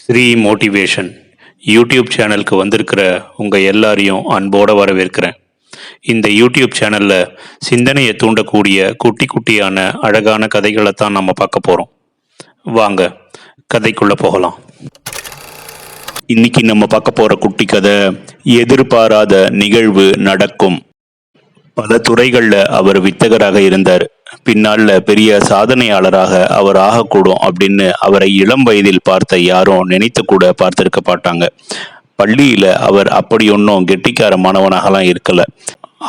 Sri motivation YouTube சேனலுக்கு வந்திருக்கிற உங்கள் எல்லாரையும் அன்போடு வரவேற்கிறேன். இந்த யூடியூப் சேனலில் சிந்தனையை தூண்டக்கூடிய குட்டி குட்டியான அழகான கதைகளை தான் நம்ம பார்க்க போகிறோம். வாங்க கதைக்குள்ளே போகலாம். இன்னைக்கு நம்ம பார்க்க போகிற குட்டி கதை, எதிர்பாராத நிகழ்வு நடக்கும். பல துறைகளில் அவர் வித்தகராக இருந்தார். பின்னால பெரிய சாதனையாளராக அவர் ஆகக்கூடும் அப்படின்னு அவரை இளம் வயதில் பார்த்த யாரும் நினைத்து கூட பார்த்திருக்க மாட்டாங்க. பள்ளியில அவர் அப்படி ஒன்றும் கெட்டிக்கார மாணவனாகலாம் இருக்கல.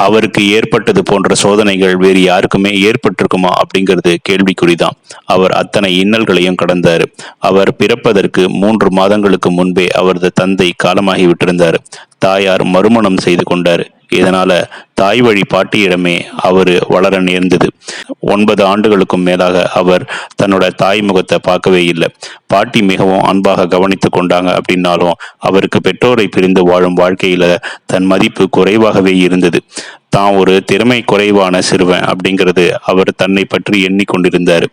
அவருக்கு ஏற்பட்டது போன்ற சோதனைகள் வேறு யாருக்குமே ஏற்பட்டிருக்குமா அப்படிங்கிறது கேள்விக்குறிதான். அவர் அத்தனை இன்னல்களையும் கடந்தார். அவர் பிறப்பதற்கு 3 மாதங்களுக்கு முன்பே அவரது தந்தை காலமாகி விட்டிருந்தார். தாயார் மறுமணம் செய்து கொண்டார். இதனால தாய் வழி பாட்டியிடமே அவர் வளர நேர்ந்தது. 9 ஆண்டுகளுக்கும் மேலாக அவர் தன்னோட தாய் முகத்தை பார்க்கவே இல்லை. பாட்டி மிகவும் அன்பாக கவனித்து கொண்டாங்க. அப்படின்னாலும் அவருக்கு பெற்றோரை பிரிந்து வாழும் வாழ்க்கையில தன் மதிப்பு குறைவாகவே இருந்தது. தான் ஒரு திறமை குறைவான சிறுவன் அப்படிங்கிறது அவர் தன்னை பற்றி எண்ணிக்கொண்டிருந்தார்.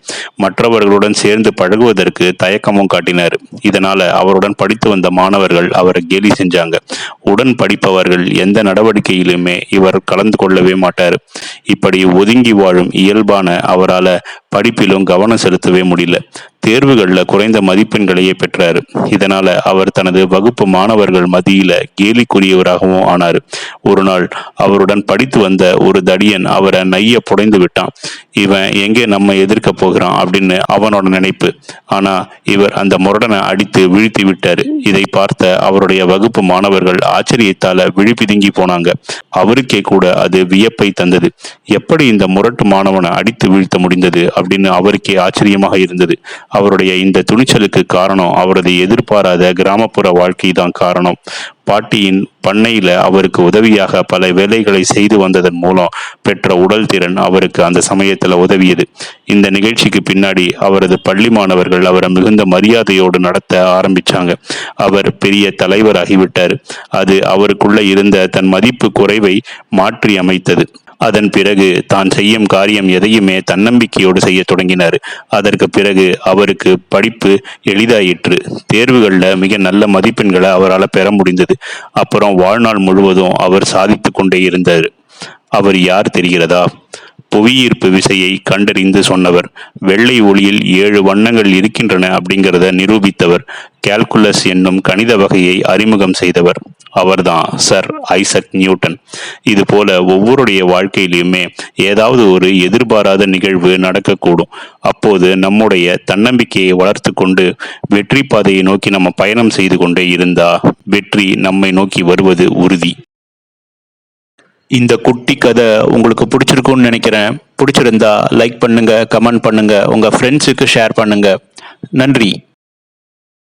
மற்றவர்களுடன் சேர்ந்து பழகுவதற்கு தயக்கமும் காட்டினார். இதனால அவருடன் படித்து வந்த மாணவர்கள் அவரை கேலி செஞ்சாங்க. உடன் படிப்பவர்கள் எந்த நடவடிக்கையிலுமே இவர் கலந்து கொள்ளவே மாட்டார். இப்படி ஒதுங்கி வாழும் இயல்பான அவரால் படிப்பிலும் கவனம் செலுத்தவே முடியல. தேர்வுகளில் குறைந்த மதிப்பெண்களையே பெற்றார். இதனால அவர் தனது வகுப்பு மாணவர்கள் மத்தியில கேலிக்குரியவராகவும் ஆனார். ஒரு நாள் அவருடன் படித்து வந்த ஒரு தடியன் அவரை நைய புடைந்து விட்டான். இவன் எங்கே நம்ம எதிர்க்க போகிறான் அப்படின்னு அவனோட நினைப்பு. ஆனா இவர் அந்த முரடனை அடித்து வீழ்த்தி விட்டார். இதை பார்த்த அவருடைய வகுப்பு மாணவர்கள் ஆச்சரியத்தால விழிபிதுங்கி போனாங்க. அவருக்கே கூட அது வியப்பை தந்தது. எப்படி இந்த முரட்டு மாணவனை அடித்து வீழ்த்த முடிந்தது அப்படின்னு அவருக்கே ஆச்சரியமாக இருந்தது. அவருடைய இந்த துணிச்சலுக்கு காரணம் அவரது எதிர்பாராத கிராமப்புற வாழ்க்கை தான் காரணம். பாட்டியின் பண்ணையில அவருக்கு உதவியாக பல வேலைகளை செய்து வந்ததன் மூலம் பெற்ற உடல் திறன் அவருக்கு அந்த சமயத்துல உதவியது. இந்த நிகழ்ச்சிக்கு பின்னாடி அவரது பள்ளி மாணவர்கள் அவரை மிகுந்த மரியாதையோடு நடத்த ஆரம்பிச்சாங்க. அவர் பெரிய தலைவராகிவிட்டார். அது அவருக்குள்ள இருந்த தன் மதிப்பு குறைவை மாற்றி அமைத்தது. அதன் பிறகு தான் செய்யும் காரியம் எதையுமே தன்னம்பிக்கையோடு செய்ய தொடங்கினார். அதற்கு பிறகு அவருக்கு படிப்பு எளிதாயிற்று. தேர்வுகளில் மிக நல்ல மதிப்பெண்களை அவரால் பெற முடிந்தது. அப்புறம் வாழ்நாள் முழுவதும் அவர் சாதித்து கொண்டே இருந்தார். அவர் யார் தெரிகிறதா? புவியீர்ப்பு விசையை கண்டறிந்து சொன்னவர். வெள்ளை ஒளியில் 7 வண்ணங்கள் இருக்கின்றன அப்படிங்கிறத நிரூபித்தவர். கால்குலஸ் என்னும் கணித வகையை அறிமுகம் செய்தவர். அவர்தான் சர் ஐசக் நியூட்டன். இது போல ஒவ்வொருடைய வாழ்க்கையிலுமே ஏதாவது ஒரு எதிர்பாராத நிகழ்வு நடக்கக்கூடும். அப்போது நம்முடைய தன்னம்பிக்கையை வளர்த்து கொண்டு வெற்றி பாதையை நோக்கி நம்ம பயணம் செய்து கொண்டே இருந்தா வெற்றி நம்மை நோக்கி வருவது உறுதி. இந்த குட்டி கதை உங்களுக்கு பிடிச்சிருக்கும்னு நினைக்கிறேன். பிடிச்சிருந்தா லைக் பண்ணுங்க, கமெண்ட் பண்ணுங்க, உங்க ஃப்ரெண்ட்ஸுக்கு ஷேர் பண்ணுங்க. நன்றி.